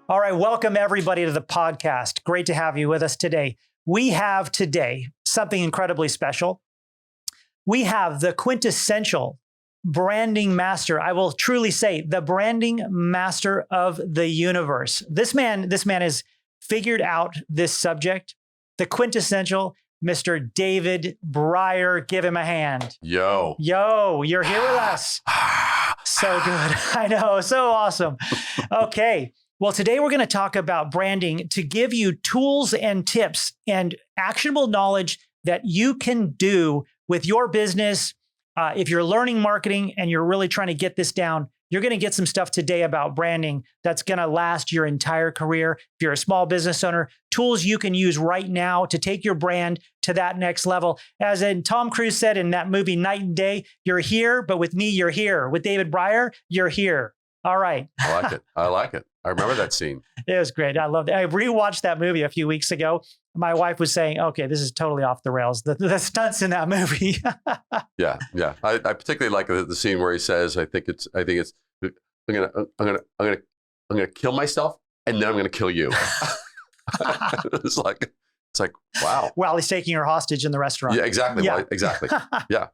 All right, welcome everybody to the podcast. Great to have you with us today. We have today something incredibly special. We have the quintessential branding master. I will truly say the branding master of the universe. This man has figured out this subject. The quintessential Mr. David Brier. Give him a hand. Yo, you're here with us. So good. I know. So awesome. Okay. Well, today we're going to talk about branding to give you tools and tips and actionable knowledge that you can do with your business. If you're learning marketing and you're really trying to get this down, you're going to get some stuff today about branding that's going to last your entire career. If you're a small business owner, tools you can use right now to take your brand to that next level. As in Tom Cruise said in that movie, Night and Day, you're here, but with me, you're here. With David Brier, you're here. All right. I like it. I like it. I remember that scene. It was great. I loved it. I rewatched that movie a few weeks ago. My wife was saying, okay, this is totally off the rails. The stunts in that movie. Yeah. I particularly like the scene where he says, I think it's I'm gonna kill myself and then I'm gonna kill you. It's like, wow. While he's taking her hostage in the restaurant. Yeah, exactly. Yeah. Well, exactly. Yeah.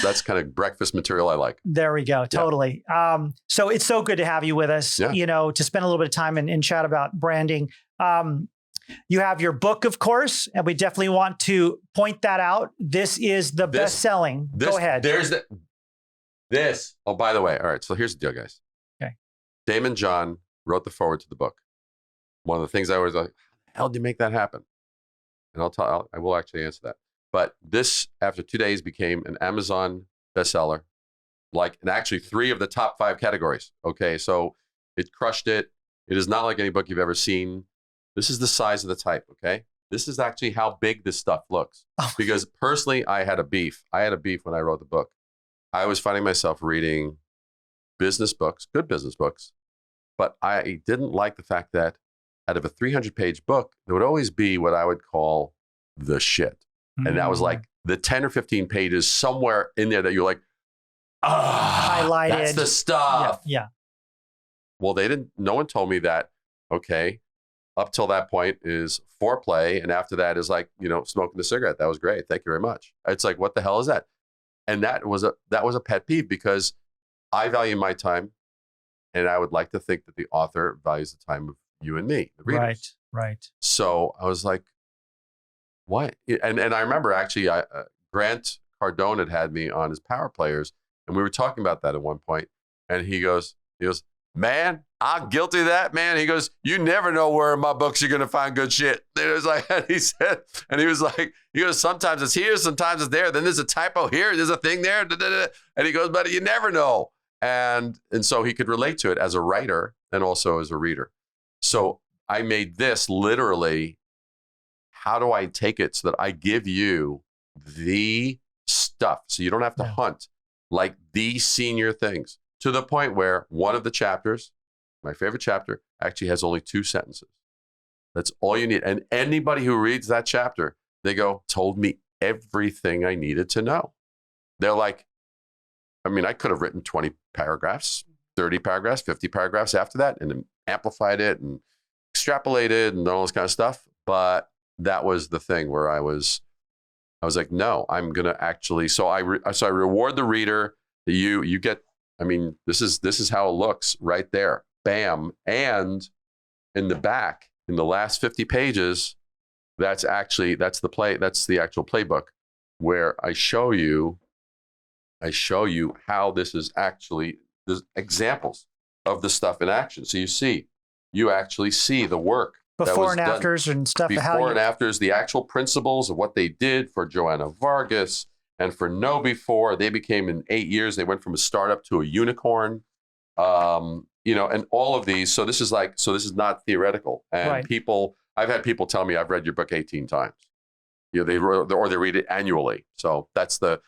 That's kind of breakfast material I like. There we go. Totally. Yeah. So it's so good to have you with us, to spend a little bit of time and chat about branding. You have your book, of course, and we definitely want to point that out. This is the best-selling. Go ahead. Oh, by the way. All right. So here's the deal, guys. Okay. Daymond John wrote the foreword to the book. One of the things I was like, how the hell did you make that happen? And I will actually answer that. But this, after 2 days, became an Amazon bestseller, and actually 3 of the top 5 categories. Okay, so it crushed it. It is not like any book you've ever seen. This is the size of the type, okay? This is actually how big this stuff looks. Because personally, I had a beef. When I wrote the book. I was finding myself reading business books, good business books, but I didn't like the fact that out of a 300-page book, there would always be what I would call the shit. And that was like the 10 or 15 pages somewhere in there that you're like, highlighted. That's the stuff. Yeah. Well, no one told me that, okay, up till that point is foreplay. And after that is like, smoking the cigarette. That was great. Thank you very much. It's like, what the hell is that? And that was a pet peeve because I value my time. And I would like to think that the author values the time of you and me, the readers. Right. So I was like, what? And I remember actually, Grant Cardone had me on his Power Players, and we were talking about that at one point. And he goes, man, I'm guilty of that, man. He goes, you never know where in my books you're gonna find good shit. And it was like, and he was like, sometimes it's here, sometimes it's there. Then there's a typo here, there's a thing there, and he goes, but you never know. And so he could relate to it as a writer and also as a reader. So I made this literally. How do I take it so that I give you the stuff so you don't have to hunt like the senior things to the point where one of the chapters, my favorite chapter, actually has only 2 sentences. That's all you need. And anybody who reads that chapter, they go, told me everything I needed to know. They're like, I could have written 20 paragraphs, 30 paragraphs, 50 paragraphs after that and then amplified it and extrapolated and all this kind of stuff. But that was the thing where I was like, no, I'm going to actually, so I reward the reader that you get, this is how it looks right there. Bam. And in the back, in the last 50 pages, that's the actual playbook where I show you how this is actually, there's examples of the stuff in action. So you actually see the work. Before and afters and stuff. Before and afters, the actual principles of what they did for Joanna Vargas and for No Before. They became in 8 years. They went from a startup to a unicorn, and all of these. So this is not theoretical. And I've had people tell me I've read your book 18 times. They read it annually. So that's the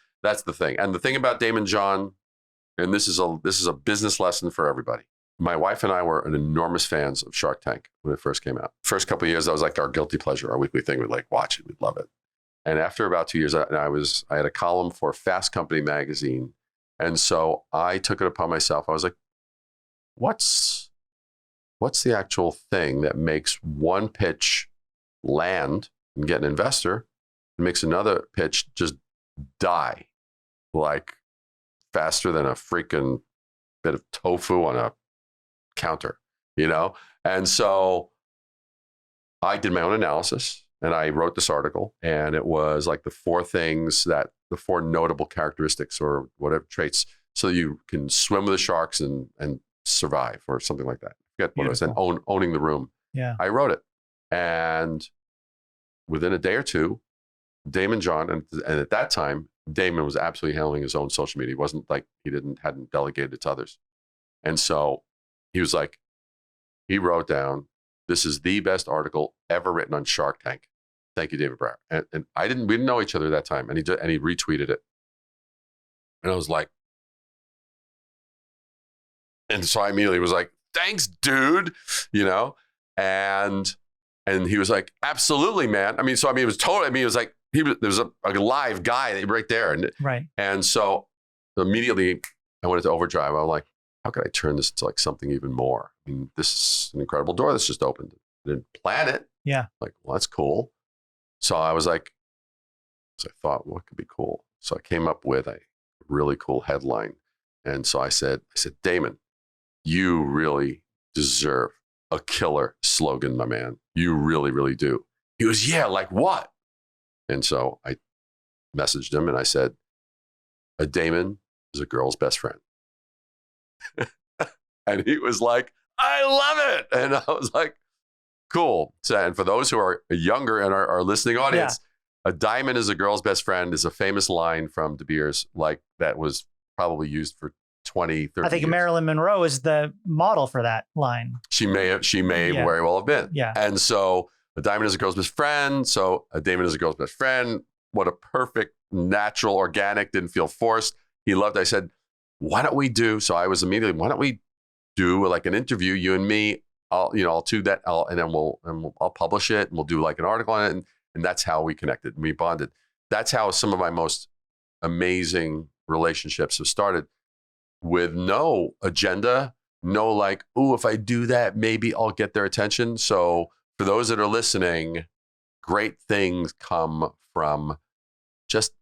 thing. And the thing about Daymond John, and this is a business lesson for everybody. My wife and I were enormous fans of Shark Tank when it first came out. First couple of years, that was like our guilty pleasure, our weekly thing. We'd like watch it, we'd love it. And after about 2 years, I had a column for Fast Company magazine, and so I took it upon myself. I was like, what's what's the actual thing that makes one pitch land and get an investor and makes another pitch just die like faster than a freaking bit of tofu on a counter, And so I did my own analysis and I wrote this article, and it was like the four notable characteristics or whatever traits so you can swim with the sharks and survive or something like that. I forget what it was, and owning the room. Yeah. I wrote it. And within a day or two, Daymond John, and at that time, Daymond was absolutely handling his own social media. It wasn't like he hadn't delegated it to others. And so he was like, he wrote down, "This is the best article ever written on Shark Tank. Thank you, David Brier." And we didn't know each other at that time. And he retweeted it. And I was like, and so I immediately was like, "Thanks, dude," and he was like, "Absolutely, man." It was totally, it was like, there was a live guy right there. And so immediately I went into overdrive. I was like, how could I turn this into like something even more? This is an incredible door that's just opened. I didn't plan it. Yeah. Like, well, that's cool. So I thought, what could be cool? So I came up with a really cool headline. And so I said, "Daymond, you really deserve a killer slogan, my man. You really, really do." He goes, "Yeah, like what?" And so I messaged him and I said, "A Daymond is a girl's best friend." And he was like, "I love it." And I was like, cool. So, and for those who are younger and our listening audience, "A diamond is a girl's best friend" is a famous line from De Beers, like that was probably used for 20, 30 I think years. Marilyn Monroe is the model for that line. She may very well have been. Yeah. And so a diamond is a girl's best friend. So a Daymond is a girl's best friend. What a perfect, natural, organic, didn't feel forced. He loved it. I said, why don't we do like an interview, you and me? I'll do that. I'll publish it and we'll do like an article on it. And that's how we connected and we bonded. That's how some of my most amazing relationships have started, with no agenda, no like, "Ooh, if I do that, maybe I'll get their attention." So for those that are listening, great things come from just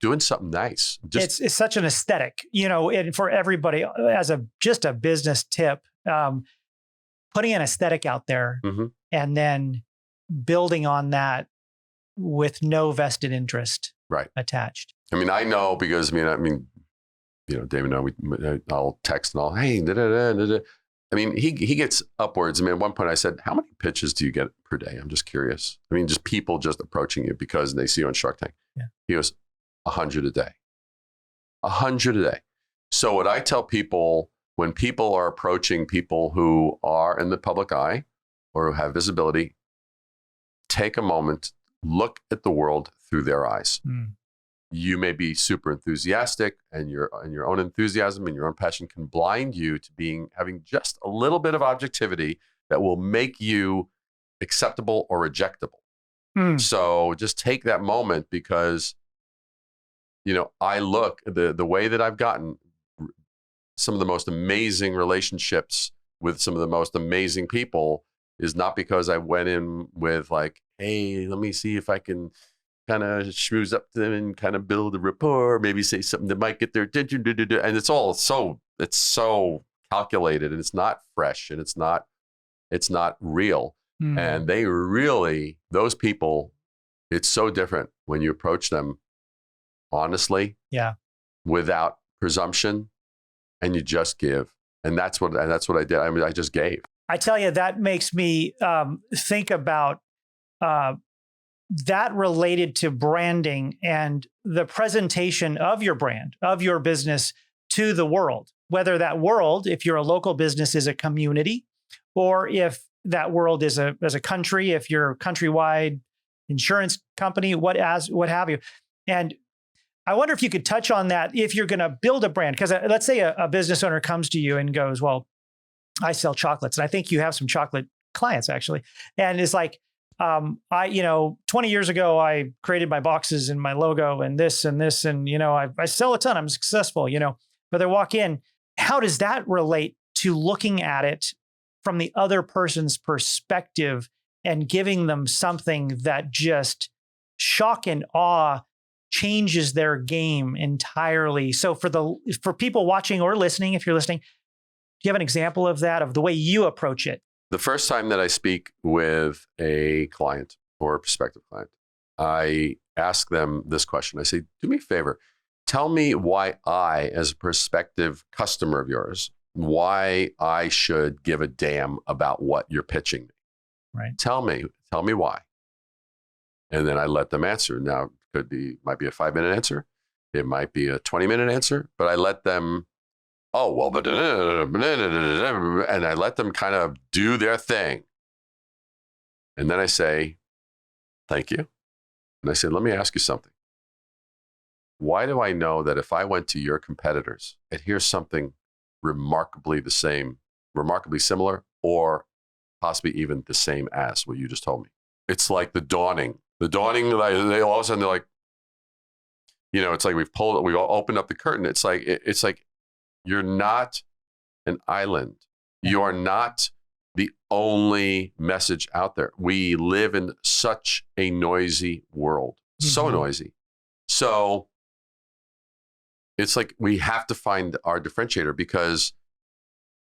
doing something nice. It's such an aesthetic, and for everybody, as just a business tip, putting an aesthetic out there and then building on that with no vested interest attached. I know because Daymond, I'll text and I'll, "Hey, he gets upwards. At one point I said, "How many pitches do you get per day?" I'm just curious. Just people just approaching you because they see you on Shark Tank. Yeah. He goes, 100 a day. 100 a day. So what I tell people when people are approaching people who are in the public eye or who have visibility, take a moment, look at the world through their eyes. You may be super enthusiastic, and your own enthusiasm and your own passion can blind you to having just a little bit of objectivity that will make you acceptable or rejectable. So just take that moment, because I look the way that I've gotten some of the most amazing relationships with some of the most amazing people is not because I went in with like, "Hey, let me see if I can kind of schmooze up to them and kind of build a rapport, maybe say something that might get their attention." And it's so calculated, and it's not fresh, and it's not real. And those people, it's so different when you approach them honestly, without presumption, and you just give. And that's what I did. I just gave. I tell you, that makes me think about that related to branding and the presentation of your brand, of your business to the world, whether that world, if you're a local business, is a community, or if that world is as a country, if you're a countrywide insurance company, what have you. And I wonder if you could touch on that if you're going to build a brand, because let's say a business owner comes to you and goes, "Well, I sell chocolates." And I think you have some chocolate clients actually. And it's like, 20 years ago, I created my boxes and my logo and this, and I sell a ton, I'm successful, but they walk in. How does that relate to looking at it from the other person's perspective and giving them something that just shock and awe changes their game entirely. So for people watching or listening, if you're listening, do you have an example of that, of the way you approach it? The first time that I speak with a client or a prospective client, I ask them this question. I say, do me a favor, tell me why I, as a prospective customer of yours, why I should give a damn about what you're pitching me. Right. Tell me why. And then I let them answer. Now, might be a 5-minute answer. It might be a 20-minute answer, but I let them, and I let them kind of do their thing. And then I say, thank you. And I say, let me ask you something. Why do I know that if I went to your competitors, I'd hear something remarkably similar, or possibly even the same as what you just told me? It's like the dawning, they all of a sudden they're like, it's like we all opened up the curtain. It's like you're not an island. You are not the only message out there. We live in such a noisy world, so noisy. So it's like we have to find our differentiator, because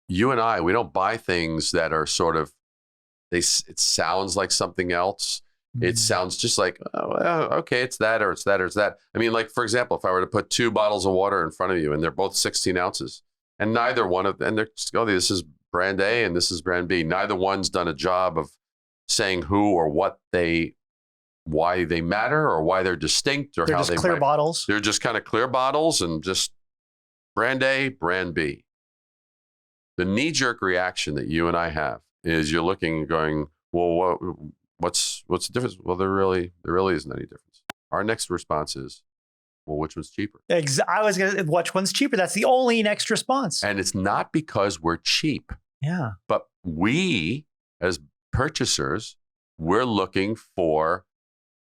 you and I, we don't buy things that are sort of, it sounds like something else. It sounds just like, okay, it's that, or it's that, or it's that. I mean, like, for example, if I were to put 2 bottles of water in front of you and they're both 16 ounces, and neither one of them, and they're just, this is brand A and this is brand B. Neither one's done a job of saying who or why they matter, or why they're distinct, or they're how just they clear bottles. They're just kind of clear bottles and just brand A, brand B. The knee-jerk reaction that you and I have is you're looking and going, well, what's the difference? Well, there really isn't any difference. Our next response is, well, which one's cheaper? I was going to, which one's cheaper? That's the only next response. And it's not because we're cheap. Yeah. But we, as purchasers, we're looking for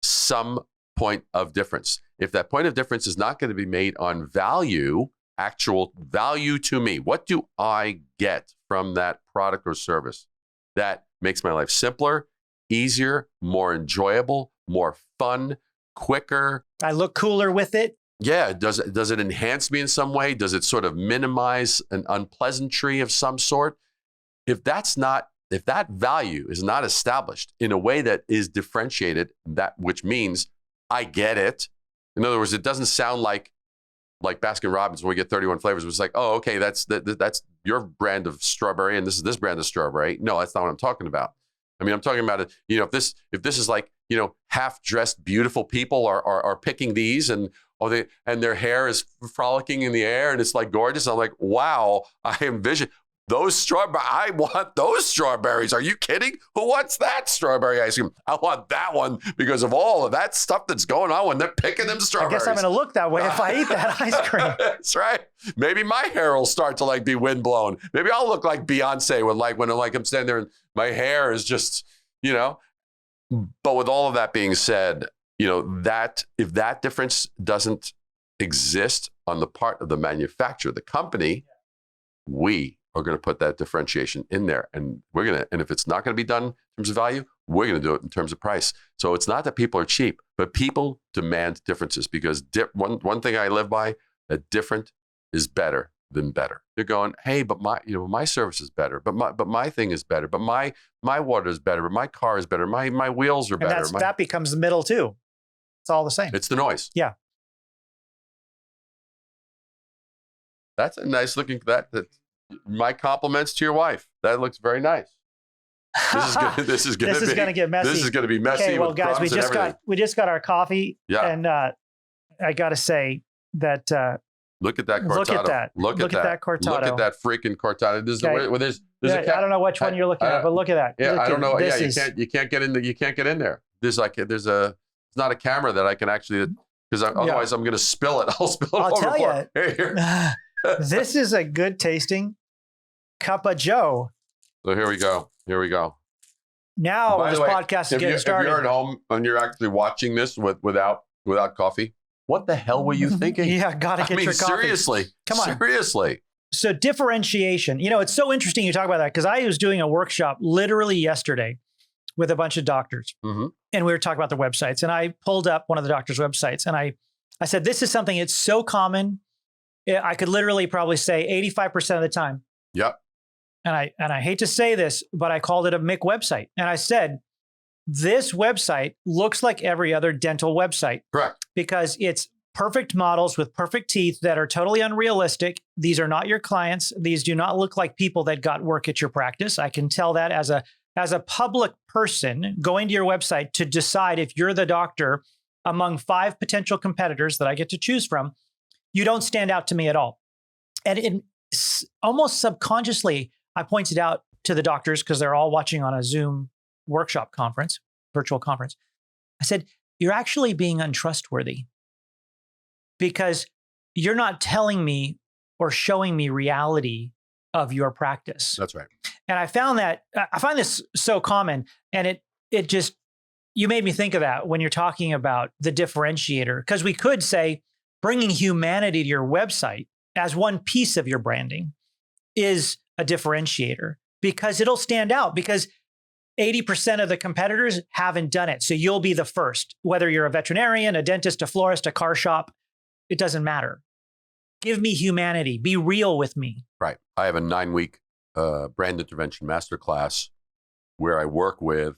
some point of difference. If that point of difference is not going to be made on value, actual value to me, what do I get from that product or service that makes my life simpler, easier, more enjoyable, more fun, quicker? I look cooler with it. Yeah. Does it enhance me in some way? Does it sort of minimize an unpleasantry of some sort? If that value is not established in a way that is differentiated, which means I get it. In other words, it doesn't sound like Baskin Robbins when we get 31 flavors. It's like, oh, okay, that's your brand of strawberry and this is this brand of strawberry. No, that's not what I'm talking about. I mean, I'm talking about it. If this is like, half-dressed beautiful people are picking these, and their hair is frolicking in the air and it's like gorgeous. I'm like, wow, I envision those strawberries. I want those strawberries. Are you kidding? Who wants that strawberry ice cream? I want that one because of all of that stuff that's going on when they're picking them strawberries. I guess I'm going to look that way if I eat that ice cream. That's right. Maybe my hair will start to be windblown. Maybe I'll look like Beyonce when I'm standing there and my hair is just, But with all of that being said, that if that difference doesn't exist on the part of the manufacturer, the company, we are going to put that differentiation in there, and and if it's not going to be done in terms of value, we're going to do it in terms of price. So it's not that people are cheap, but people demand differences, because one thing I live by, that different is better than better. You're going, hey, but my service is better, but my thing is better, but my water is better, but my car is better, my wheels are better. And that becomes the middle too. It's all the same. It's the noise. Yeah. That's a nice looking. My compliments to your wife. That looks very nice. This is going to get messy. This is going to be messy. Okay, well, with guys, we just got our coffee. Yeah. And I got to say that. Look at that cortado. Look at that. Look at that cortado. Look at that freaking cortado. I don't know which one you're looking at, but look at that. Yeah, I don't know. Yeah, you can't get in. You can't get in there. It's not a camera that I can actually, because otherwise I'm going to spill it. I'll spill it I'll over. Tell you. Here. This is a good tasting cup of Joe. So here we go. Now this podcast is getting started. If you're at home and you're actually watching this without coffee, what the hell were you thinking? Yeah, gotta get your coffee. Seriously. Come on. Seriously. So differentiation, it's so interesting you talk about that because I was doing a workshop literally yesterday with a bunch of doctors. Mm-hmm. And we were talking about their websites. And I pulled up one of the doctors' websites and I said, this is something, it's so common. I could literally probably say 85% of the time. Yep. And I hate to say this, but I called it a MIC website. And I said, this website looks like every other dental website. Correct. Because it's perfect models with perfect teeth that are totally unrealistic. These are not your clients. These do not look like people that got work at your practice. I can tell that as a public person going to your website to decide if you're the doctor among 5 potential competitors that I get to choose from, you don't stand out to me at all. And almost subconsciously, I pointed out to the doctors because they're all watching on a Zoom workshop conference, virtual conference. I said, you're actually being untrustworthy because you're not telling me or showing me reality of your practice. That's right. And I find this so common, and it just, you made me think of that when you're talking about the differentiator, because we could say bringing humanity to your website as one piece of your branding is a differentiator because it'll stand out because 80% of the competitors haven't done it. So you'll be the first, whether you're a veterinarian, a dentist, a florist, a car shop, it doesn't matter. Give me humanity. Be real with me. Right. I have a 9-week brand intervention masterclass where I work with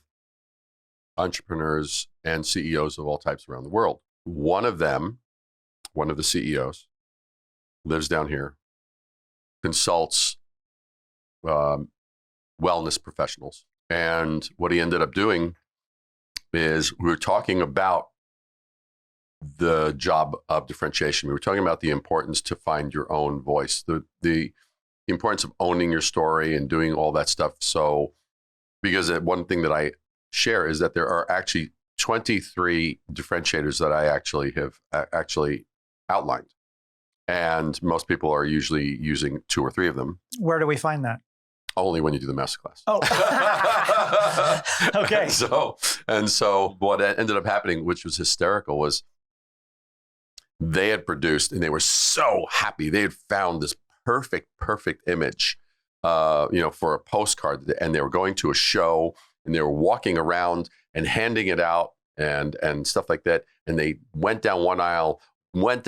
entrepreneurs and CEOs of all types around the world. One of the CEOs, lives down here, consults wellness professionals. And what he ended up doing is we were talking about the job of differentiation. We were talking about the importance to find your own voice, the importance of owning your story and doing all that stuff. So, because one thing that I share is that there are actually 23 differentiators that I actually have outlined. And most people are usually using 2 or 3 of them. Where do we find that? Only when you do the masterclass. Oh, okay. And so what ended up happening, which was hysterical, was they had produced, and they were so happy. They had found this perfect image, for a postcard, and they were going to a show, and they were walking around and handing it out and stuff like that. And they went down one aisle,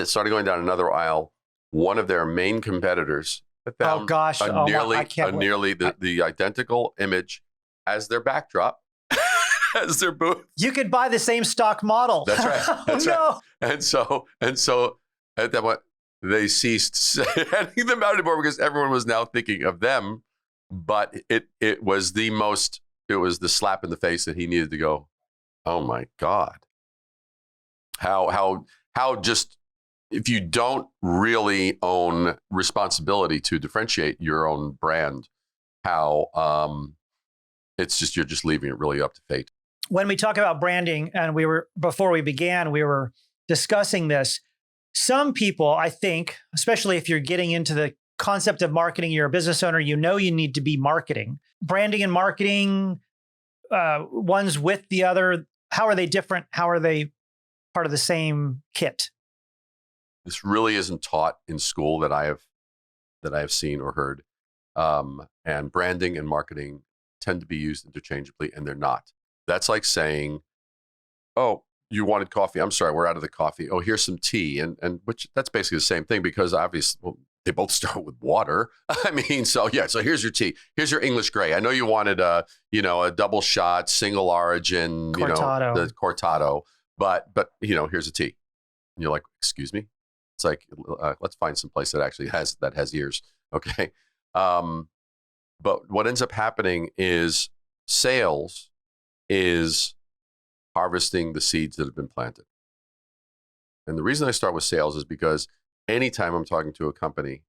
started going down another aisle. One of their main competitors found nearly the identical image as their backdrop, as their booth. You could buy the same stock model. That's right. That's right. And so at that point, they ceased handing them out anymore because everyone was now thinking of them. But it was the slap in the face that he needed to go, oh my God. How just, if you don't really own responsibility to differentiate your own brand, it's just, you're just leaving it really up to fate. When we talk about branding, and before we began, we were discussing this. Some people, I think, especially if you're getting into the concept of marketing, you're a business owner, you need to be marketing. Branding and marketing, one's with the other. How are they different? How are they part of the same kit? This really isn't taught in school that I have seen or heard. And branding and marketing tend to be used interchangeably, and they're not. That's like saying, oh, you wanted coffee. I'm sorry, we're out of the coffee. Oh, here's some tea. And which that's basically the same thing because obviously they both start with water. I mean, so here's your tea. Here's your English gray. I know you wanted a double shot, single origin, Cortado. The Cortado, but here's a tea. And you're like, excuse me? It's like, let's find some place that actually has ears. Okay. But what ends up happening is sales is harvesting the seeds that have been planted. And the reason I start with sales is because anytime I'm talking to a company,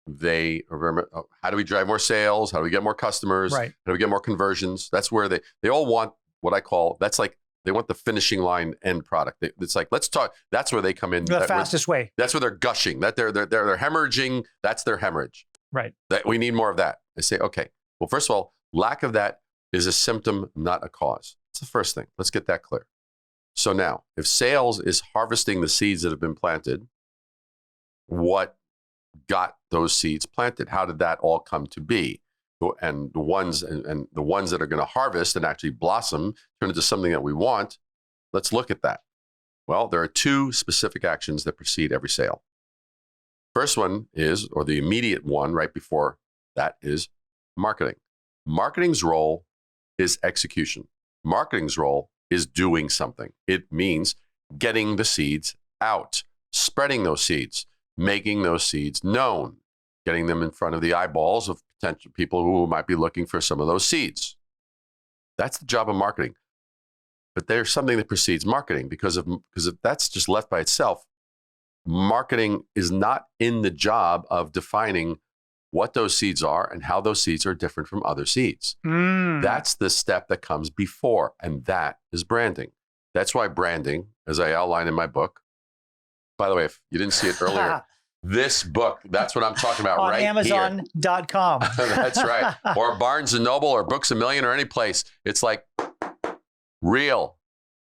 they remember, how do we drive more sales? How do we get more customers? Right. How do we get more conversions? That's where they all want what I call, that's like, they want the finishing line end product. It's like, let's talk. That's where they come in. The fastest way. That's where they're gushing. That they're hemorrhaging. That's their hemorrhage. Right. That we need more of that. I say, okay. Well, first of all, lack of that is a symptom, not a cause. It's the first thing. Let's get that clear. So now, if sales is harvesting the seeds that have been planted, what got those seeds planted? How did that all come to be? And the ones that are going to harvest and actually blossom, turn into something that we want. Let's look at that. Well, there are two specific actions that precede every sale. First one is, or the immediate one right before that, is marketing. Marketing's role is execution. Marketing's role is doing something. It means getting the seeds out, spreading those seeds, making those seeds known, getting them in front of the eyeballs of potential people who might be looking for some of those seeds. That's the job of marketing. But there's something that precedes marketing, because if that's just left by itself, marketing is not in the job of defining what those seeds are and how those seeds are different from other seeds. That's the step that comes before, and that is branding. That's why branding, as I outline in my book, by the way, if you didn't see it earlier, this book, that's what I'm talking about on right Amazon.com. That's right. Or Barnes & Noble or Books A Million or any place. It's like real,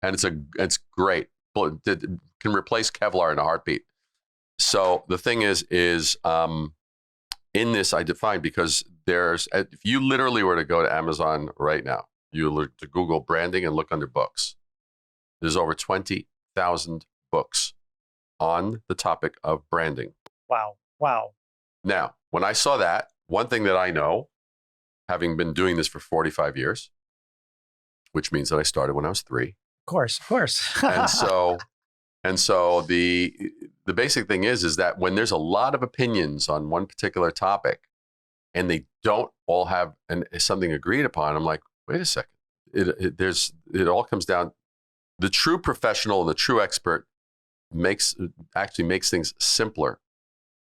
and it's great. It can replace Kevlar in a heartbeat. So the thing is in this I define, because if you literally were to go to Amazon right now, you were to Google branding and look under books, there's over 20,000 books on the topic of branding. Wow. Now, when I saw that, one thing that I know, having been doing this for 45 years, which means that I started when I was 3. Of course. and so the basic thing is that when there's a lot of opinions on one particular topic and they don't all have something agreed upon, I'm like, wait a second. It all comes down. The true professional and the true expert makes things simpler.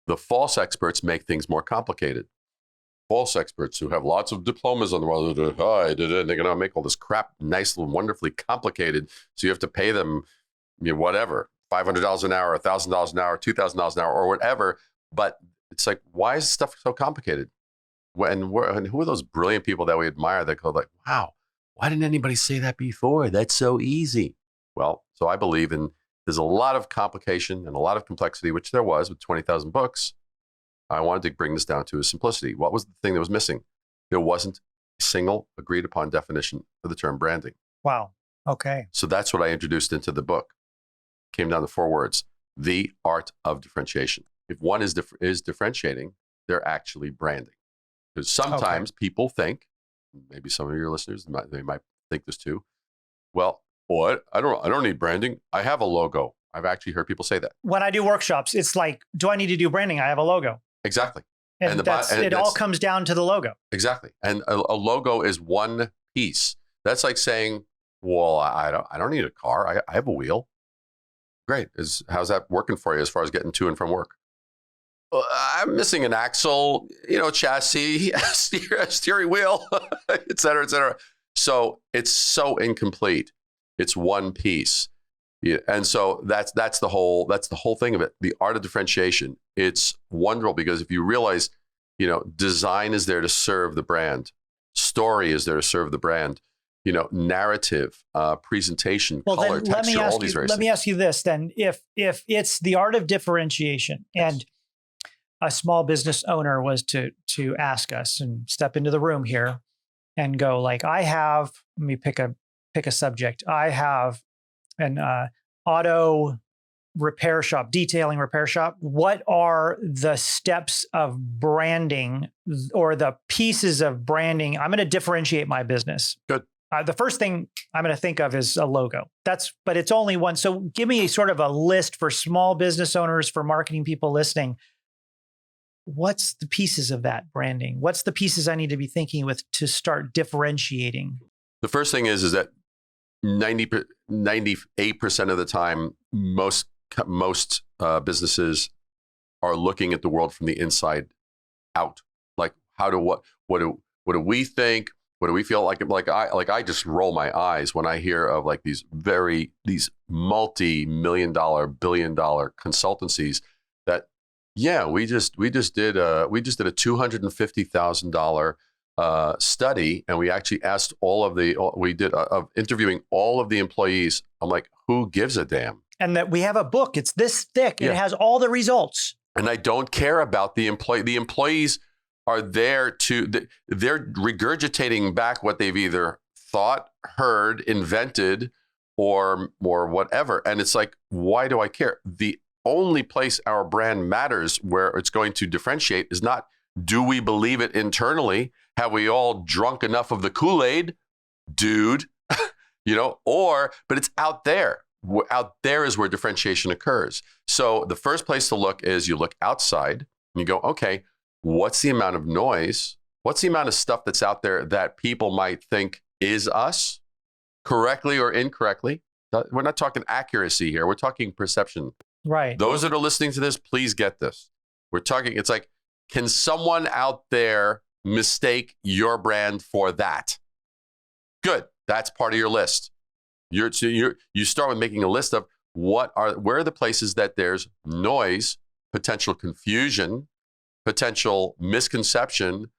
The false experts make things more complicated. False experts who have lots of diplomas on the world, they're going to make all this crap nice and wonderfully complicated. So you have to pay them, whatever, $500 an hour, $1,000 an hour, $2,000 an hour, or whatever. But it's like, why is stuff so complicated? And who are those brilliant people that we admire that go like, wow, why didn't anybody say that before? That's so easy. Well, so I believe there's a lot of complication and a lot of complexity, which there was with 20,000 books. I wanted to bring this down to a simplicity. What was the thing that was missing? There wasn't a single agreed upon definition for the term branding. Wow. Okay. So that's what I introduced into the book. Came down to 4 words: the art of differentiation. If one is differentiating, they're actually branding. Because sometimes people think, maybe some of your listeners, they might think this too. Well, what? I don't need branding. I have a logo. I've actually heard people say that. When I do workshops, it's like, do I need to do branding? I have a logo. Exactly. And it all comes down to the logo. Exactly. And a logo is one piece. That's like saying, well, I don't need a car. I have a wheel. Great. How's that working for you as far as getting to and from work? I'm missing an axle, chassis, steering wheel, et cetera, et cetera. So it's so incomplete. It's one piece. Yeah, and so that's the whole thing of it. The art of differentiation. It's wonderful because if you realize, design is there to serve the brand, story is there to serve the brand, narrative, presentation, color, texture, all these various things. Let me ask you this then: if it's the art of differentiation, and a small business owner was to ask us and step into the room here and go like, let me pick a subject. I have an auto repair shop, detailing repair shop. What are the steps of branding or the pieces of branding? I'm going to differentiate my business. Good. The first thing I'm going to think of is a logo. But it's only one. So give me sort of a list for small business owners, for marketing people listening. What's the pieces of that branding? What's the pieces I need to be thinking with to start differentiating? The first thing is that 98% of the time, most businesses are looking at the world from the inside out. Like, what do we think? What do we feel like? I just roll my eyes when I hear of like these multi-million-dollar, billion-dollar consultancies that, we just did a $250,000 study, and we actually asked interviewing all of the employees. I'm like, who gives a damn? And that we have a book, it's this thick, and it has all the results. And I don't care about the employee. The employees are there they're regurgitating back what they've either thought, heard, invented, or whatever. And it's like, why do I care? The only place our brand matters, where it's going to differentiate, is not, do we believe it internally? Have we all drunk enough of the Kool-Aid, dude? But it's out there. Out there is where differentiation occurs. So the first place to look is, you look outside and you go, okay, what's the amount of noise? What's the amount of stuff that's out there that people might think is us, correctly or incorrectly? We're not talking accuracy here. We're talking perception. Right. Those that are listening to this, please get this. We're talking, it's like, can someone out there mistake your brand for that? Good. That's part of your list. You start with making a list of where are the places that there's noise, potential confusion, potential misconception.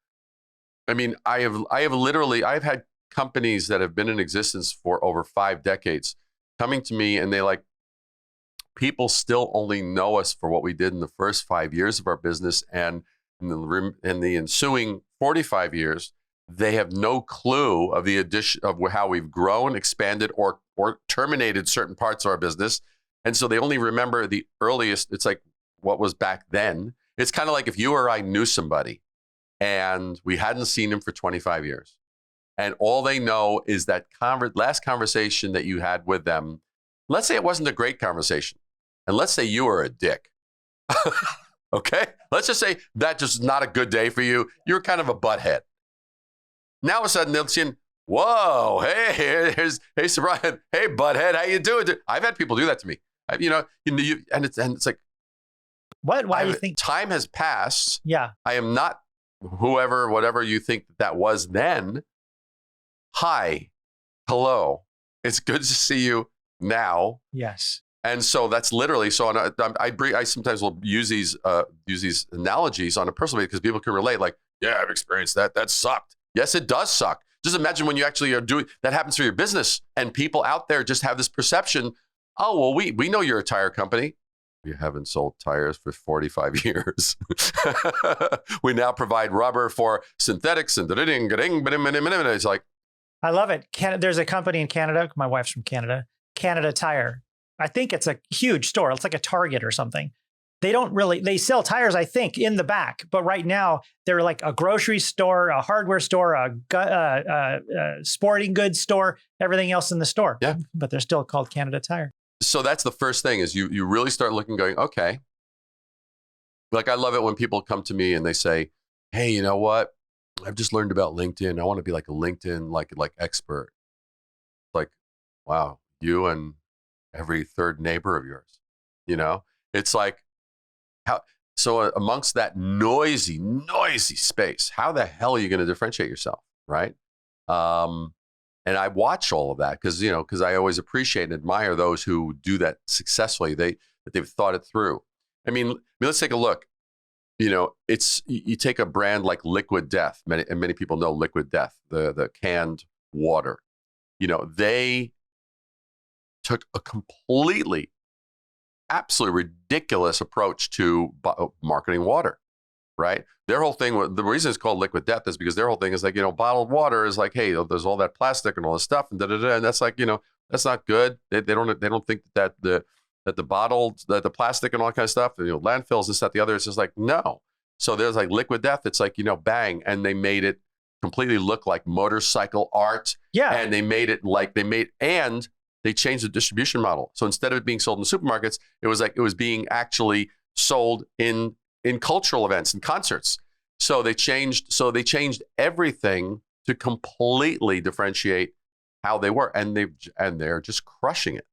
I mean, I've had companies that have been in existence for over 5 decades coming to me, and they like, people still only know us for what we did in the first 5 years of our business, and in the ensuing 45 years, they have no clue of the addition of how we've grown, expanded, or terminated certain parts of our business. And so they only remember the earliest. It's like what was back then. It's kind of like if you or I knew somebody and we hadn't seen him for 25 years. And all they know is that last conversation that you had with them. Let's say it wasn't a great conversation. And let's say you were a dick. Okay? Let's just say that just not a good day for you. You're kind of a butthead. Now all of a sudden they'll see, whoa, hey Sir Brian, hey butthead, how you doing? I've had people do that to me. And it's like, what? Why do you think time has passed? Yeah, I am not whatever you think that was then. Hi, hello, it's good to see you now. Yes. And so that's literally, so I sometimes will use these analogies on a personal basis because people can relate. Like, yeah, I've experienced that. That sucked. Yes, it does suck. Just imagine when you actually are doing that, happens for your business, and people out there just have this perception. Oh, well, we know you're a tire company. We haven't sold tires for 45 years. We now provide rubber for synthetics and it's like, I love it. There's a company in Canada. My wife's from Canada. Canada Tire. I think it's a huge store. It's like a Target or something. They sell tires, I think, in the back. But right now, they're like a grocery store, a hardware store, a sporting goods store, everything else in the store. Yeah. But they're still called Canada Tire. So that's the first thing, is you really start looking, going, okay. Like, I love it when people come to me and they say, hey, you know what? I've just learned about LinkedIn. I want to be like a LinkedIn like expert. Like, wow, you and every third neighbor of yours, it's like, so amongst that noisy space, how the hell are you going to differentiate yourself, right? And I watch all of that because I always appreciate and admire those who do that successfully. That they've thought it through. I mean, let's take a look. You take a brand like Liquid Death. Many people know Liquid Death, the canned water. They took a completely, absolutely ridiculous approach to marketing water, right? Their whole thing, the reason it's called Liquid Death is because their whole thing is like, bottled water is like, hey, there's all that plastic and all this stuff and and that's like, that's not good. They don't think that the plastic and all that kind of stuff, landfills, this, that, the other, it's just like, no. So there's like Liquid Death. It's like, bang. And they made it completely look like motorcycle art. Yeah. And they changed the distribution model. So instead of it being sold in supermarkets, it was being actually sold in cultural events and concerts. So they changed everything to completely differentiate how they were, and they're just crushing it.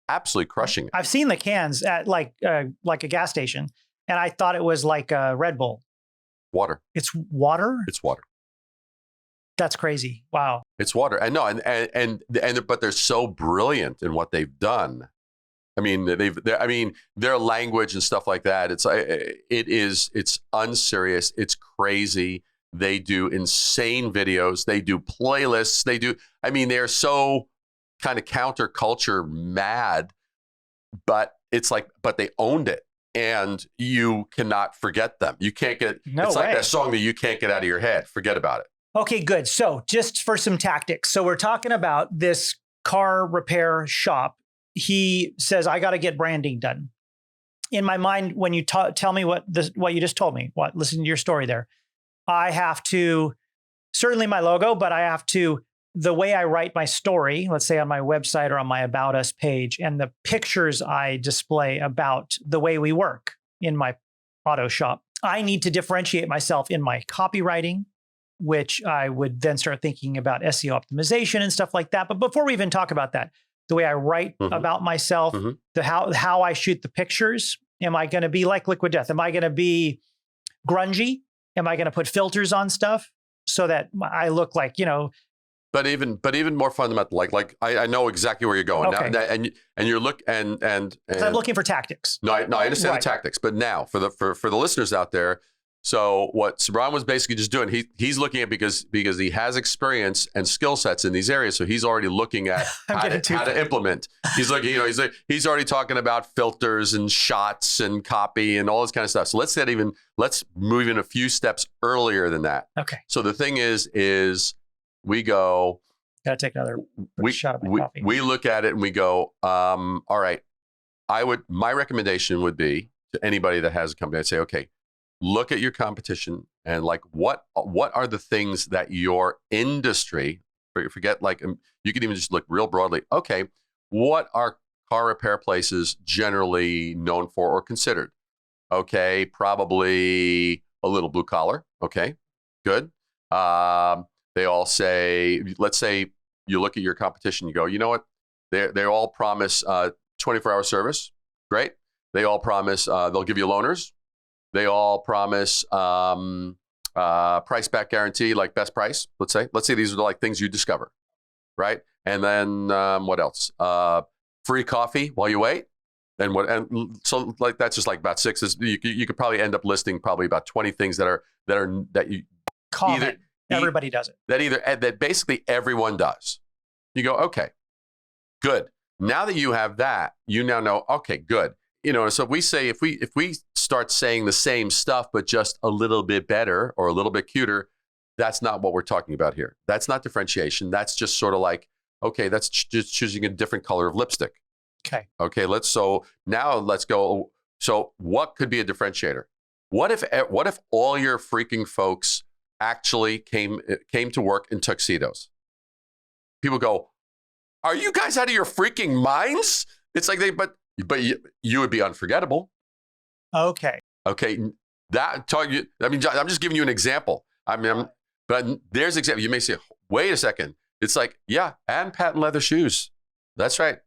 Absolutely crushing it. I've seen the cans at like a gas station, and I thought it was like a Red Bull. Water. It's water? It's water. That's crazy. Wow. It's water. And no, but they're so brilliant in what they've done. I mean, their language and stuff like that. It's unserious. It's crazy. They do insane videos. They do playlists. They're so kind of counterculture mad, but it's like, but they owned it. and you cannot forget them. You can't get, No it's like way. that song that you can't get out of your head. Forget about it. Okay, good. So just for some tactics. So we're talking about this car repair shop. He says, I got to get branding done. In my mind, when you tell me what you just told me, listen to your story there, I have to, certainly my logo, but I have to, the way I write my story, let's say on my website or on my About Us page, and the pictures I display about the way we work in my auto shop, I need to differentiate myself in my copywriting, which I would then start thinking about SEO optimization and stuff like that. But before we even talk about that, the way I write about myself, how I shoot the pictures, am I going to be like Liquid Death? Am I going to be grungy? Am I going to put filters on stuff so that I look like, But even more fundamental, like I know exactly where you're going Okay. now, and you're and I'm looking for tactics. No, I understand Right. the tactics, but now for the listeners out there, so what Sabran was basically just doing, he's looking at because he has experience and skill sets in these areas, so he's already looking at how to implement. He's looking, he's already talking about filters and shots and copy and all this kind of stuff. So let's move even a few steps earlier than that. Okay. So the thing is we go. Gotta take another shot of my coffee. We look at it and we go, all right. My recommendation would be to anybody that has a company, I'd say, okay, look at your competition and like what are the things that your industry, forget like you can even just look real broadly. Okay, what are car repair places generally known for or considered? Okay, probably a little blue collar. Okay, good. They all say, let's say you look at your competition, you go, you know what? They all promise 24-hour service. Great. They all promise they'll give you loaners. They all promise price back guarantee, like best price. Let's say these are like things you discover, right? And then what else? Free coffee while you wait. And and so like that's just like about 6. You could probably end up listing probably about 20 things that you Common. Everybody does it. That basically everyone does. You go, okay, good. Now that you have that, you now know, okay, good. So if we say, if we start saying the same stuff, but just a little bit better or a little bit cuter, that's not what we're talking about here. That's not differentiation. That's just sort of like, okay, that's just choosing a different color of lipstick. Okay. Okay. Now let's go. So what could be a differentiator? What if all your freaking folks actually came to work in tuxedos? People go, are you guys out of your freaking minds? It's like but you would be unforgettable. Okay. Okay. I'm just giving you an example. But there's example. You may say, wait a second. It's like, yeah, and patent leather shoes. That's right.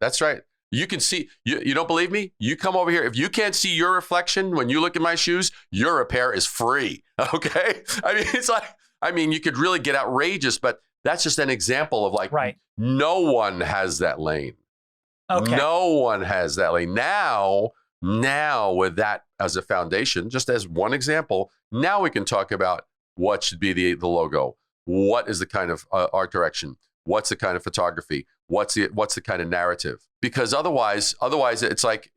You can see, you don't believe me? You come over here. If you can't see your reflection when you look at my shoes, your repair is free. Okay. You could really get outrageous, but that's just an example of like, right. No one has that lane. Okay. No one has that lane. Now with that as a foundation, just as one example, now we can talk about what should be the logo. What is the kind of art direction? What's the kind of photography? What's the kind of narrative? Because otherwise it's like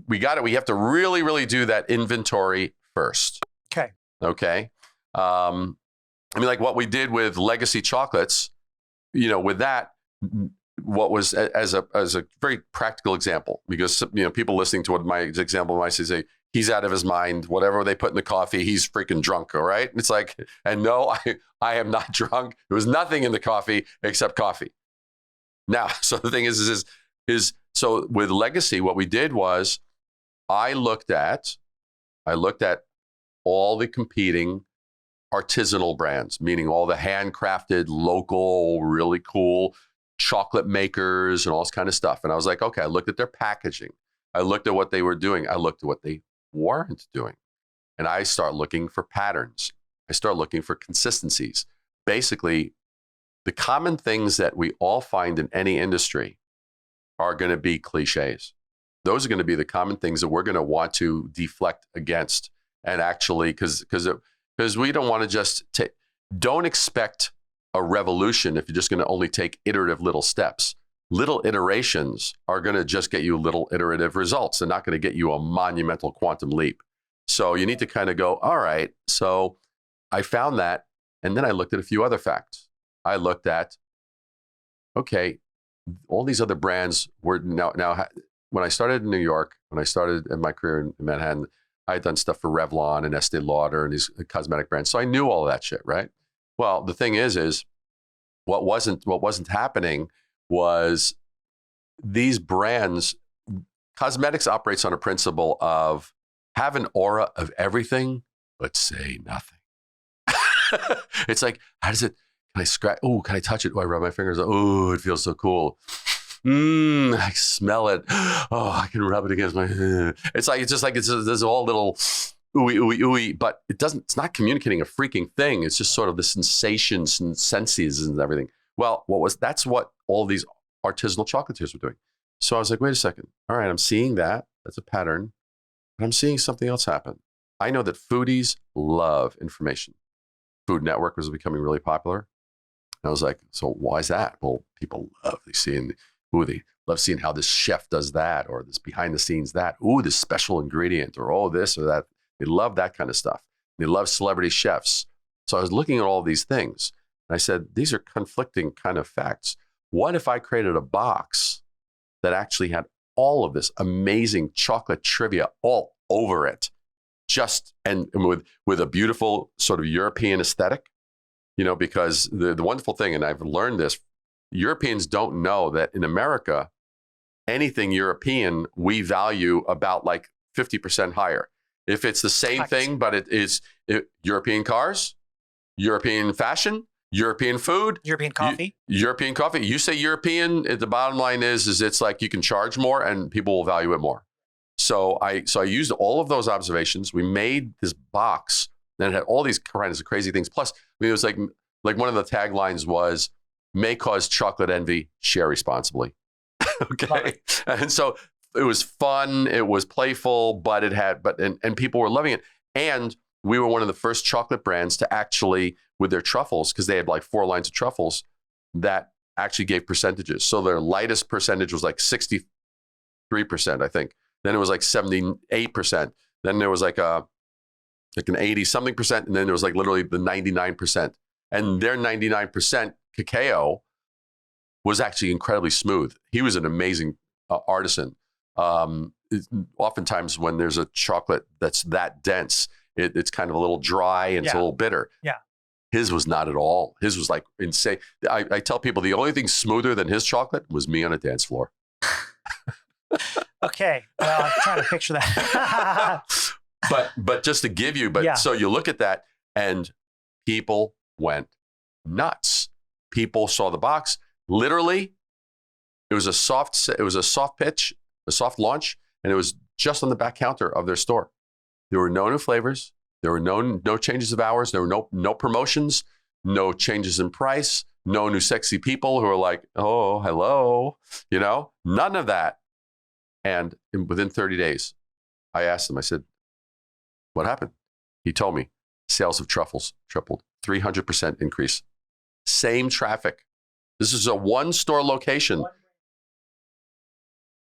we have to really, really do that inventory first. Okay. Like what we did with Legacy Chocolates, with that, what was as a very practical example, because people listening to what my example might say he's out of his mind, whatever they put in the coffee, he's freaking drunk. All right. It's like, and no, I am not drunk. There was nothing in the coffee except coffee. Now, so the thing is so with Legacy, what we did was I looked at all the competing artisanal brands, meaning all the handcrafted, local, really cool chocolate makers and all this kind of stuff. And I was like, okay, I looked at their packaging. I looked at what they were doing. I looked at what they weren't doing. And I start looking for patterns. I start looking for consistencies. Basically, the common things that we all find in any industry are going to be cliches. Those are going to be the common things that we're going to want to deflect against. And actually, because we don't want to just don't expect a revolution if you're just going to only take iterative little steps. little iterations are going to just get you little iterative results. They're not going to get you a monumental quantum leap. So you need to kind of go, all right, so I found that. And then I looked at a few other facts. I looked at, okay, all these other brands were now when I started in New York, when I started in my career in Manhattan, I had done stuff for Revlon and Estee Lauder and these cosmetic brands. So I knew all of that shit, right? Well, the thing is what wasn't happening was these brands, cosmetics operates on a principle of have an aura of everything, but say nothing. It's like, how does it, can I scratch? Oh, can I touch it? Oh, I rub my fingers. Oh, it feels so cool. I smell it. Oh, I can rub it against my. It's there's all little ooey, ooey, ooey, but it's not communicating a freaking thing. It's just sort of the sensations and senses and everything. Well, that's what all these artisanal chocolatiers were doing. So I was like, wait a second. All right, I'm seeing that. That's a pattern. But I'm seeing something else happen. I know that foodies love information. Food Network was becoming really popular. And I was like, so why is that? Well, people love seeing they love seeing how this chef does that, or this behind the scenes that. Ooh, this special ingredient, or this or that. They love that kind of stuff. They love celebrity chefs. So I was looking at all these things. And I said, these are conflicting kind of facts. What if I created a box that actually had all of this amazing chocolate trivia all over it, and with a beautiful sort of European aesthetic? Because the wonderful thing, and I've learned this, Europeans don't know that in America, anything European, we value about like 50% higher. If it's the same thing, but it is European cars, European fashion, European food, European coffee. European coffee. You say European, the bottom line is it's like you can charge more and people will value it more. So I used all of those observations. We made this box and it had all these kinds of crazy things. Plus, it was like one of the taglines was, may cause chocolate envy, share responsibly. Okay. And so it was fun. It was playful, but and people were loving it. And we were one of the first chocolate brands to actually, with their truffles, because they had like 4 lines of truffles, that actually gave percentages. So their lightest percentage was like 63%, I think. Then it was like 78%. Then there was like an 80 something percent. And then there was like literally the 99%. And their 99% cacao was actually incredibly smooth. He was an amazing artisan. Oftentimes when there's a chocolate that's that dense, it's kind of a little dry and it's a little bitter. Yeah. His was not at all. His was like insane. I tell people the only thing smoother than his chocolate was me on a dance floor. Okay. Well, I'm trying to picture that. but just to give you, so you look at that and people went nuts. People saw the box. Literally, it was a soft pitch, a soft launch, and it was just on the back counter of their store. There were no new flavors. There were no changes of hours. There were no promotions, no changes in price, no new sexy people who are like, oh, hello, none of that. And within 30 days, I asked him, I said, what happened? He told me sales of truffles tripled, 300% increase. Same traffic. This is a 1-store location,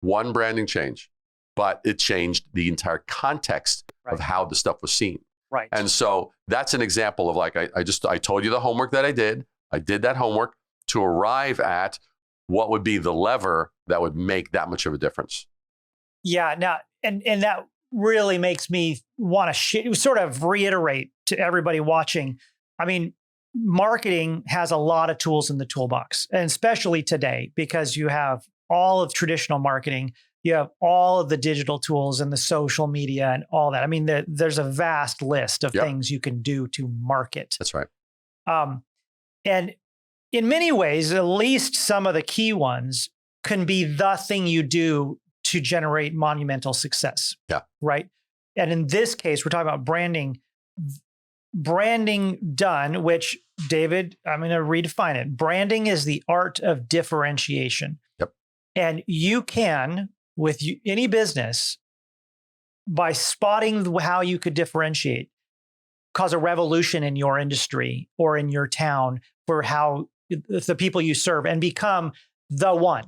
one branding change, but it changed the entire context of how the stuff was seen. Right. And so that's an example of like, I told you the homework that I did. I did that homework to arrive at what would be the lever that would make that much of a difference. Yeah. Now, and that really makes me want to sort of reiterate to everybody watching. I mean, marketing has a lot of tools in the toolbox, and especially today, because you have all of traditional marketing, you have all of the digital tools and the social media and all that. I mean, there's a vast list of things you can do to market. That's right. And in many ways, at least some of the key ones can be the thing you do to generate monumental success. Yeah. Right. And in this case, we're talking about branding done, which, David, I'm going to redefine it. Branding is the art of differentiation. Yep. And you can, with any business, by spotting how you could differentiate, cause a revolution in your industry or in your town for how the people you serve and become the one.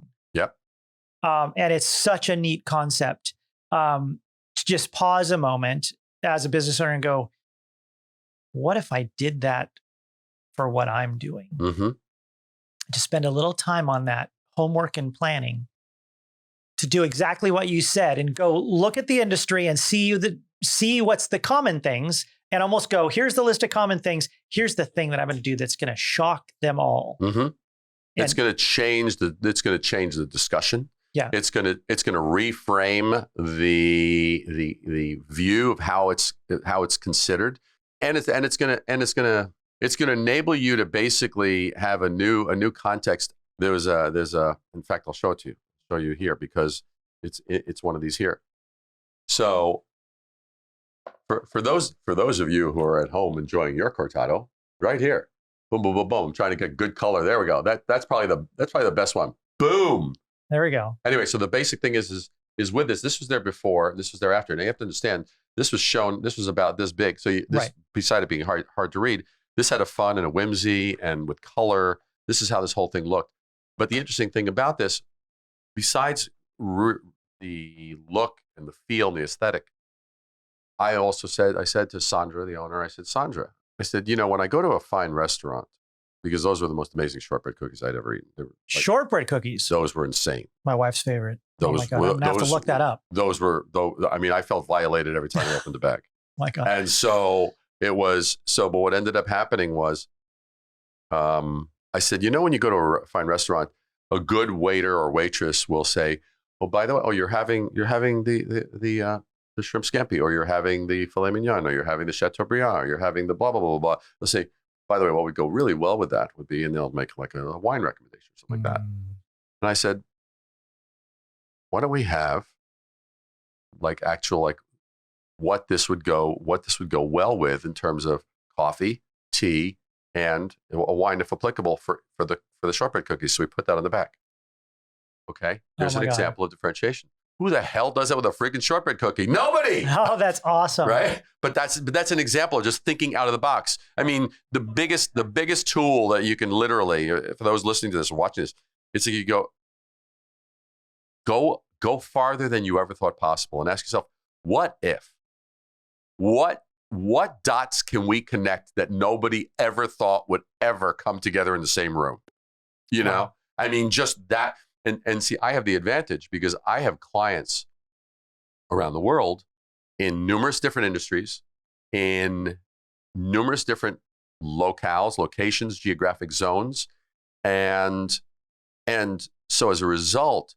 And it's such a neat concept to just pause a moment as a business owner and go, what if I did that for what I'm doing? Mm-hmm. To spend a little time on that homework and planning to do exactly what you said and go look at the industry and see what's the common things and almost go, here's the list of common things. Here's the thing that I'm going to do that's going to shock them all. Mm-hmm. And it's going to change the discussion. Yeah. It's going to reframe the view of how it's considered. And it's going to enable you to basically have a new context. There's a in fact, I'll show you here because it's one of these here. So for those of you who are at home enjoying your cortado, right here, boom, boom, boom, boom, trying to get good color. There we go. That's probably the best one. Boom. There we go. Anyway, so the basic thing is with this. This was there before. This was there after. And you have to understand. This was shown. This was about this big. So beside it being hard to read, this had a fun and a whimsy and with color. This is how this whole thing looked. But the interesting thing about this, besides the look and the feel and the aesthetic, I said to Sandra, the owner, I said, Sandra, when I go to a fine restaurant, because those were the most amazing shortbread cookies I'd ever eaten. Shortbread cookies. Those were insane. My wife's favorite. Oh my God, I'm going to have to look that up. I felt violated every time I opened the bag. My God. And so but what ended up happening was, I said, when you go to a fine restaurant, a good waiter or waitress will say, oh, by the way, you're having the shrimp scampi, or you're having the filet mignon, or you're having the Chateaubriand, or you're having the blah, blah, blah, blah. They'll say, by the way, what would go really well with that would be, and they'll make like a wine recommendation or something like that. And I said, why don't we have what this would go well with in terms of coffee, tea, and a wine if applicable for the shortbread cookies. So we put that on the back. Okay. Here's an example of differentiation. Who the hell does that with a freaking shortbread cookie? Nobody. Oh, that's awesome. Right? But that's an example of just thinking out of the box. I mean, the biggest tool that you can literally, for those listening to this or watching this, it's like you go farther than you ever thought possible and ask yourself, what if? What dots can we connect that nobody ever thought would ever come together in the same room? You know? I mean, just that. And see, I have the advantage because I have clients around the world in numerous different industries, in numerous different locations, geographic zones. And so as a result,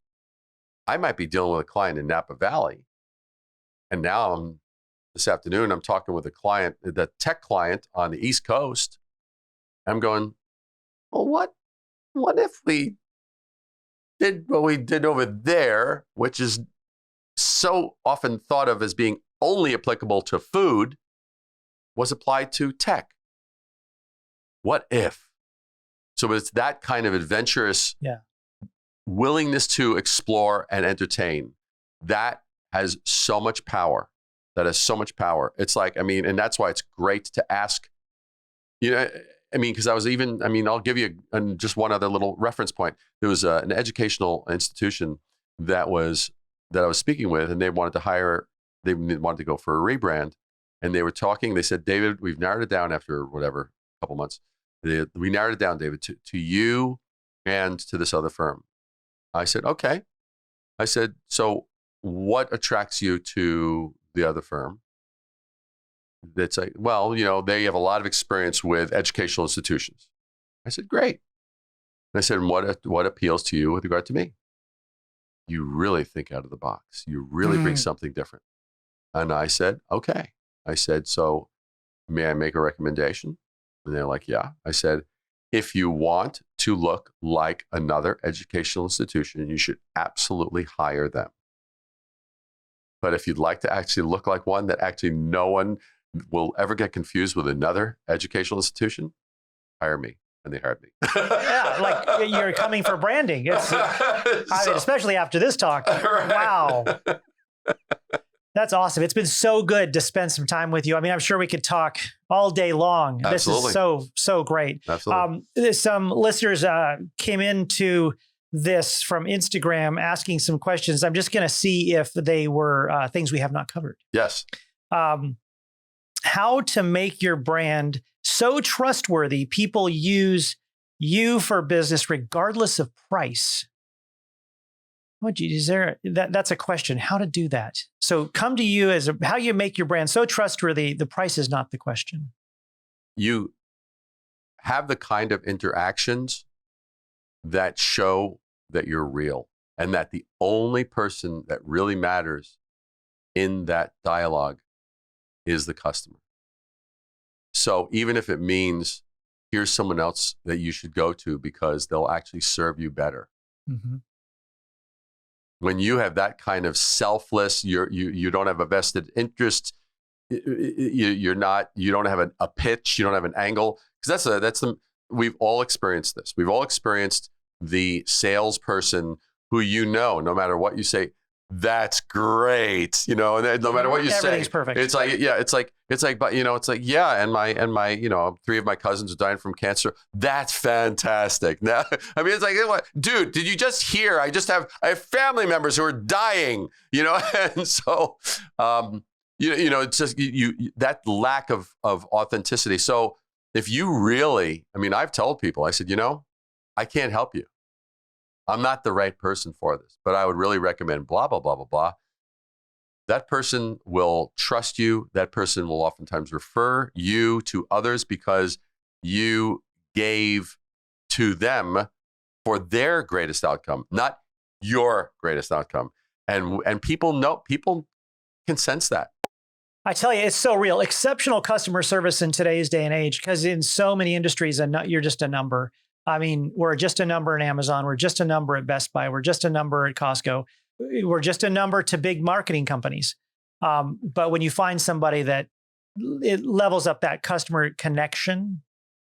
I might be dealing with a client in Napa Valley. And now this afternoon, I'm talking with the tech client on the East Coast. I'm going, well, what if we did what we did over there, which is so often thought of as being only applicable to food, was applied to tech? What if? So it's that kind of adventurous willingness to explore and entertain that has so much power. It's like, and that's why it's great to ask, because I'll give you just one other little reference point. There was an educational institution that I was speaking with, and they wanted to go for a rebrand. And they were talking, they said, David, we've narrowed it down after whatever, a couple months. We narrowed it down, David, to you and to this other firm. I said, okay. I said, so what attracts you to the other firm? That's like, well, they have a lot of experience with educational institutions. I said, great. And I said, what appeals to you with regard to me? You really think out of the box. You really bring something different. And I said, okay. I said, so may I make a recommendation? And they're like, yeah. I said, if you want to look like another educational institution, you should absolutely hire them. But if you'd like to actually look like one that actually no one will ever get confused with another educational institution, hire me. And they hired me. Yeah, like you're coming for branding. It's, especially after this talk. Right. Wow. That's awesome. It's been so good to spend some time with you. I'm sure we could talk all day long. Absolutely. This is so great. Absolutely. Some listeners came into this from Instagram asking some questions. I'm just going to see if they were things we have not covered. Yes. How to make your brand so trustworthy people use you for business regardless of price. That's a question. How to do that? So come to you how you make your brand so trustworthy. The price is not the question. You have the kind of interactions that show that you're real and that the only person that really matters in that dialogue is the customer. So even if it means here's someone else that you should go to because they'll actually serve you better. Mm-hmm. When you have that kind of selfless, you don't have a vested interest, you don't have a pitch, you don't have an angle, because we've all experienced this. We've all experienced the salesperson who, no matter what you say, that's great, and no matter what you say, everything's perfect. It's like, yeah, it's like, but it's like, yeah, and my, 3 of my cousins are dying from cancer. That's fantastic. Now, I mean, it's like, dude, did you just hear? I have family members who are dying, and so, it's just that lack of authenticity. So if you really, I've told people, I said, I can't help you. I'm not the right person for this, but I would really recommend blah, blah, blah, blah, blah. That person will trust you. That person will oftentimes refer you to others because you gave to them for their greatest outcome, not your greatest outcome. And people can sense that. I tell you, it's so real. Exceptional customer service in today's day and age, because in so many industries, you're just a number. We're just a number in Amazon. We're just a number at Best Buy. We're just a number at Costco. We're just a number to big marketing companies. But when you find somebody that it levels up that customer connection,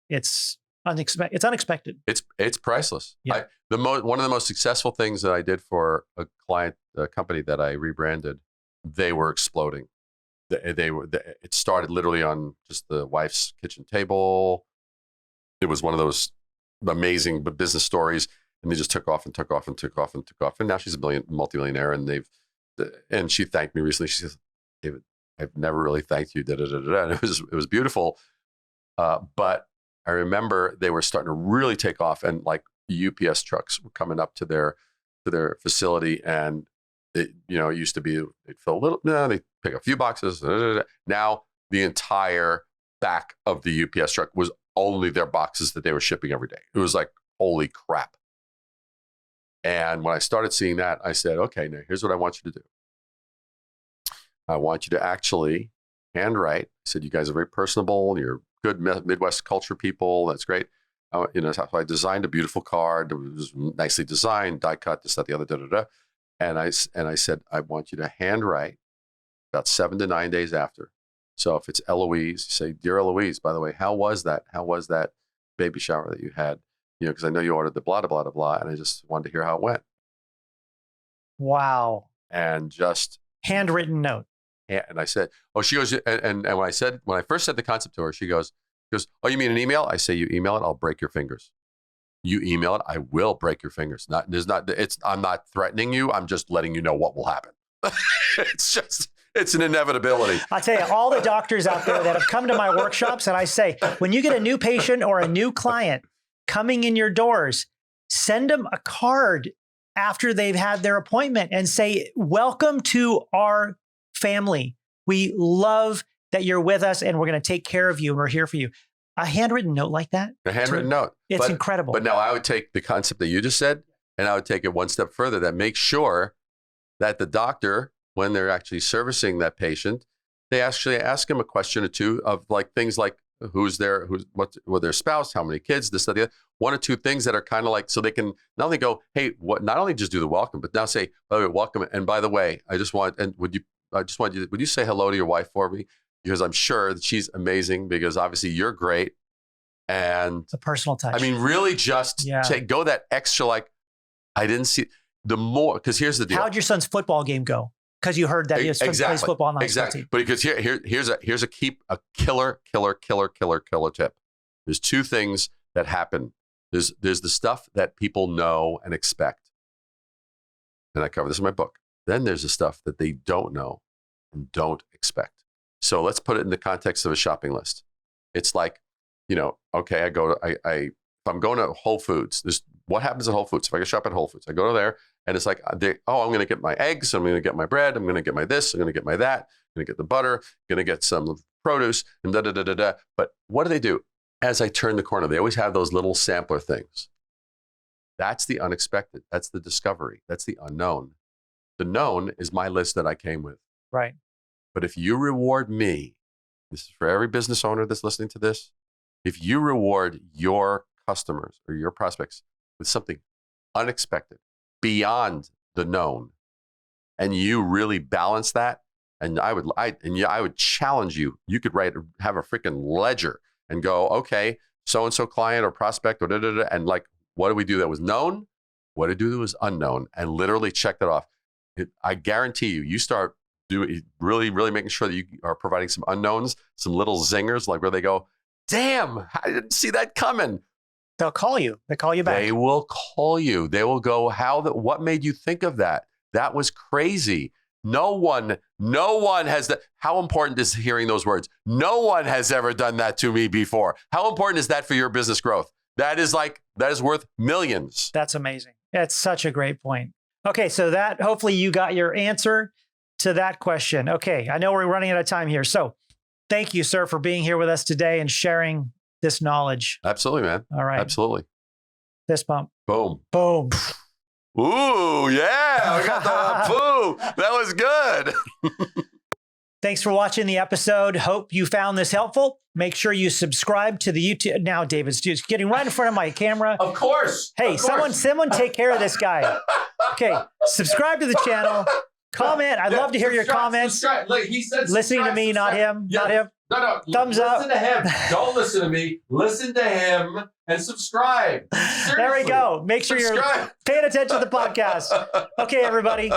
it's unexpected. It's priceless. Yeah. One of the most successful things that I did for a company that I rebranded, they were exploding. It started literally on just the wife's kitchen table. It was one of those amazing business stories, and they just took off and took off and took off and took off. And now she's a multimillionaire, and she thanked me recently. She says, "David, I've never really thanked you." And it was beautiful. But I remember they were starting to really take off, and like UPS trucks were coming up to their facility, and it used to be they'd fill they pick a few boxes. Now the entire back of the UPS truck was only their boxes that they were shipping every day. It was like, holy crap. And when I started seeing that, I said, okay, now here's what I want you to do. I want you to actually handwrite. I said, you guys are very personable. You're good Midwest culture people. That's great. So I designed a beautiful card. It was nicely designed, die cut, this, that, the other, And I said, I want you to handwrite about 7 to 9 days after. So if it's Eloise, say, dear Eloise, by the way, how was that? How was that baby shower that you had? Because I know you ordered the blah, blah, blah, blah, and I just wanted to hear how it went. Wow. And just handwritten note. And I said, she goes, and when I first said the concept to her, she goes, oh, you mean an email? I say, you email it, I'll break your fingers. You email it, I will break your fingers. I'm not threatening you. I'm just letting you know what will happen. It's an inevitability. I'll tell you, all the doctors out there that have come to my workshops, and I say, when you get a new patient or a new client coming in your doors, send them a card after they've had their appointment and say, welcome to our family. We love that you're with us, and we're going to take care of you, and we're here for you. A handwritten note like that? A handwritten note. It's incredible. But now I would take the concept that you just said, and I would take it one step further, that makes sure that the doctor, when they're actually servicing that patient, they actually ask him a question or two of like things like who's their spouse, how many kids, this, that, the other. 1 or 2 things that are kind of like, so they can not only go, hey, not only just do the welcome, but now say, by the way, welcome. And by the way, would you say hello to your wife for me? Because I'm sure that she's amazing, because obviously you're great. And it's a personal touch. Really just go that extra, like, I didn't see the more, because here's the deal. How'd your son's football game go? Because you heard that he plays football on the high school team. But because here's a killer tip. There's 2 things that happen There's the stuff that people know and expect. And I cover this in my book. Then there's the stuff that they don't know and don't expect. So let's put it in the context of a shopping list. It's like, okay, if I'm going to Whole Foods, what happens at Whole Foods? If I go shop at Whole Foods, I go there and it's like, I'm going to get my eggs, I'm going to get my bread, I'm going to get my this, I'm going to get my that, I'm going to get the butter, I'm going to get some produce, and da-da-da-da-da. But what do? As I turn the corner, they always have those little sampler things. That's the unexpected. That's the discovery. That's the unknown. The known is my list that I came with. Right. But if you reward me, this is for every business owner that's listening to this, if you reward your customers or your prospects with something unexpected, beyond the known, and you really balance that, and I would challenge you. You could have a freaking ledger and go, okay, so-and-so client or prospect or da-da-da, and like, what do we do that was known? What do we do that was unknown? And literally check that off. I guarantee you start really, really making sure that you are providing some unknowns, some little zingers, like where they go, damn, I didn't see that coming. They'll call you. They call you back. They will call you. They will go, what made you think of that? That was crazy. No one has that. How important is hearing those words? No one has ever done that to me before. How important is that for your business growth? That is worth millions. That's amazing. That's such a great point. Okay, so hopefully you got your answer to that question. Okay, I know we're running out of time here. So thank you, sir, for being here with us today and sharing this knowledge. Absolutely, man. All right. Absolutely. Fist bump. Boom. Boom. Ooh, yeah. We got the poo. That was good. Thanks for watching the episode. Hope you found this helpful. Make sure you subscribe to the YouTube. Now, David's just getting right in front of my camera. Of course. Hey, someone take care of this guy. Okay, subscribe to the channel. Comment. I'd love to hear your comments. Like he said, listening to me, not him. Yeah. Not him. No. Thumbs up. Listen to him. Don't listen to me. Listen to him and subscribe. Seriously. There we go. Make sure you're paying attention to the podcast. Okay, everybody.